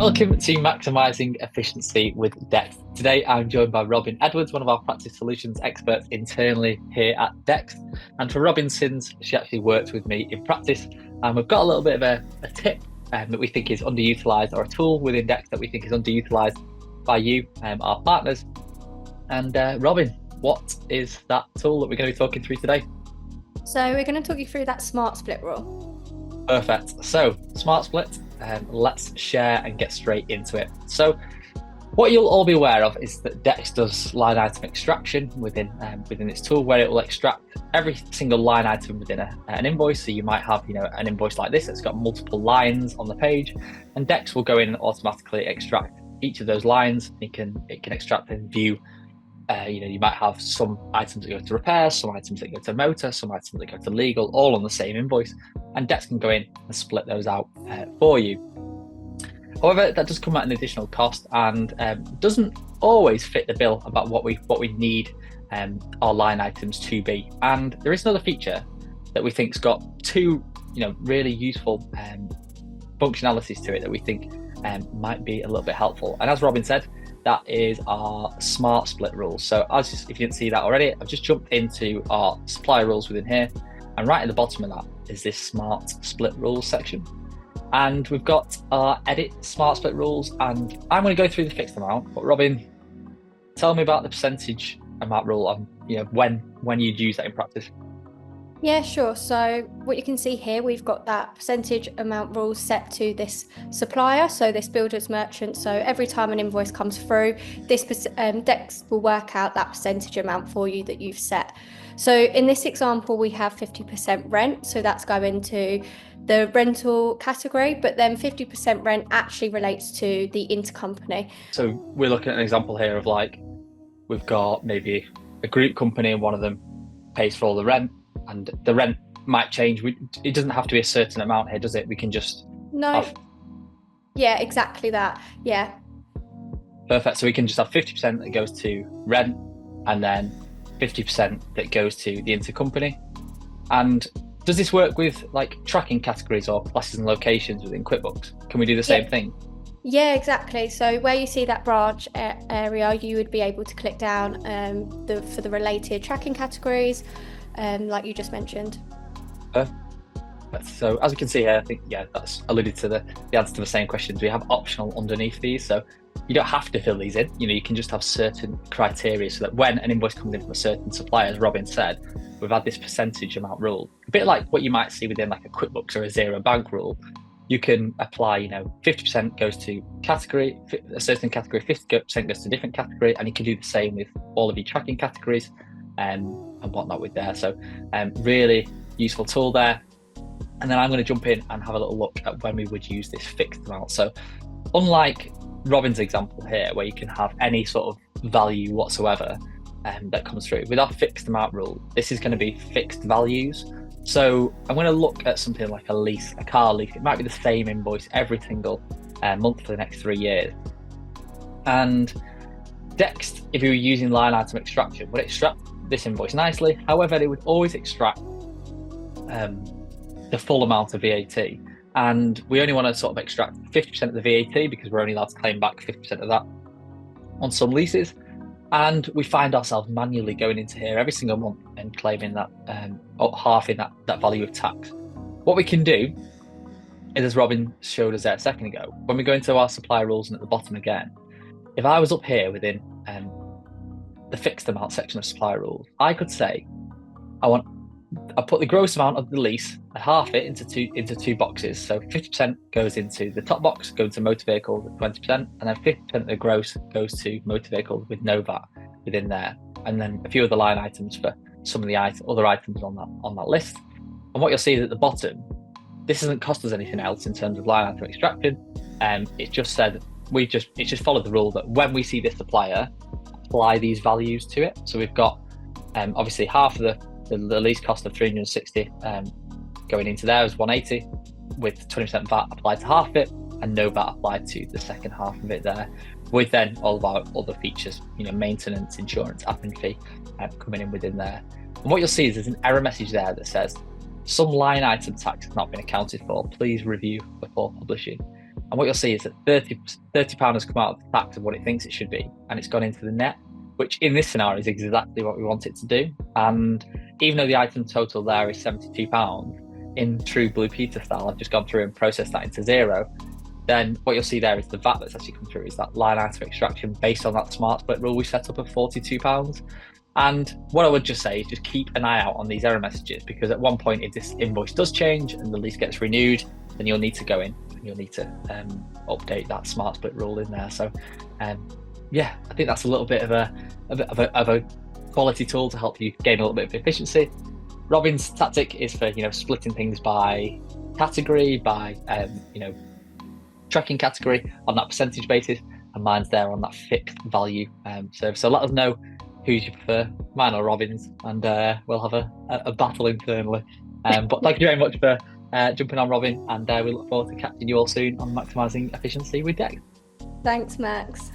Welcome to Maximising Efficiency with Dext. Today I'm joined by Robyn Edwards, one of our practice solutions experts internally here at Dext. And for Robyn, since she actually works with me in practice, and we've got a little bit of a tip that we think is underutilised, or a tool within Dext that we think is underutilised by you, our partners. And Robyn, what is that tool that we're going to be talking through today? So we're going to talk you through that smart split rule. Perfect. So smart split, let's share and get straight into it. So what you'll all be aware of is that Dext does line item extraction within its tool, where it will extract every single line item within an invoice. So you might have an invoice like this that's got multiple lines on the page, and Dext will go in and automatically extract each of those lines. It can extract and view. You might have some items that go to repairs, some items that go to motor, some items that go to legal, all on the same invoice, and Dext can go in and split those out for you. However, that does come at an additional cost and doesn't always fit the bill about what we need our line items to be. And there is another feature that we think's got two really useful functionalities to it that we think might be a little bit helpful. And as Robyn said, that is our smart split rules. So if you didn't see that already, I've just jumped into our supplier rules within here, and right at the bottom of that is this smart split rules section. And we've got our edit smart split rules, and I'm going to go through the fixed amount, but Robyn, tell me about the percentage amount rule and when you'd use that in practice. Yeah, sure. So what you can see here, we've got that percentage amount rule set to this supplier, so this builder's merchant. So every time an invoice comes through, this Dext will work out that percentage amount for you that you've set. So in this example, we have 50% rent, so that's going to the rental category, but then 50% rent actually relates to the intercompany. So we're looking at an example here of we've got maybe a group company, and one of them pays for all the rent, and the rent might change. It doesn't have to be a certain amount here, does it? We can just Yeah, exactly that. Yeah. Perfect. So we can just have 50% that goes to rent, and then 50% that goes to the intercompany. And does this work with tracking categories or classes and locations within QuickBooks? Can we do the same thing? Yeah, exactly. So where you see that branch area, you would be able to click down for the related tracking categories, like you just mentioned. So as we can see here, I think, that's alluded to the answer to the same questions. We have optional underneath these, so you don't have to fill these in. You can just have certain criteria so that when an invoice comes in from a certain supplier, as Robyn said, we've had this percentage amount rule. A bit like what you might see within a QuickBooks or a zero bank rule. You can apply, 50% goes to category, a certain category, 50% goes to a different category, and you can do the same with all of your tracking categories and whatnot with there. So really useful tool there. And then I'm going to jump in and have a little look at when we would use this fixed amount. So unlike Robyn's example here, where you can have any sort of value whatsoever that comes through, with our fixed amount rule, this is going to be fixed values. So I'm going to look at something like a lease, a car lease. It might be the same invoice every single month for the next 3 years. And Dext, if you were using line item extraction, would extract this invoice nicely. However, it would always extract the full amount of VAT. And we only want to sort of extract 50% of the VAT because we're only allowed to claim back 50% of that on some leases. And we find ourselves manually going into here every single month and claiming that half in that value of tax. What we can do is, as Robyn showed us there a second ago, when we go into our supplier rules and at the bottom again, if I was up here within the fixed amount section of supplier rules, I could say I put the gross amount of the lease, I half it into two boxes. So 50% goes into the top box, goes to motor vehicles at 20%, and then 50% of the gross goes to motor vehicles with no VAT within there. And then a few other line items for some of the other items on that list. And what you'll see is at the bottom, this doesn't cost us anything else in terms of line item extraction. It just said it's just followed the rule that when we see this supplier, apply these values to it. So we've got obviously half of the lease cost of 360 going into there is 180, with 20% VAT applied to half of it and no VAT applied to the second half of it there, with then all of our other features, maintenance, insurance, admin fee coming in within there. And what you'll see is there's an error message there that says some line item tax has not been accounted for, please review before publishing. And what you'll see is that £30 has come out of the tax of what it thinks it should be, and it's gone into the net, which in this scenario is exactly what we want it to do. And even though the item total there is £72, in true Blue Peter style, I've just gone through and processed that into zero. Then what you'll see there is the VAT that's actually come through is that line item extraction based on that smart split rule we set up of £42. And what I would just say is just keep an eye out on these error messages, because at one point, if this invoice does change and the lease gets renewed, then you'll need to go in and you'll need to update that smart split rule in there. So yeah, I think that's a little bit of a quality tool to help you gain a little bit of efficiency. Robyn's tactic is for splitting things by category, by tracking category on that percentage basis, and mine's there on that fixed value service. So let us know who's you prefer, mine or Robyn's, and we'll have a battle internally. But thank you very much for jumping on, Robyn, and we look forward to catching you all soon on Maximising Efficiency with Dext. Thanks, Max.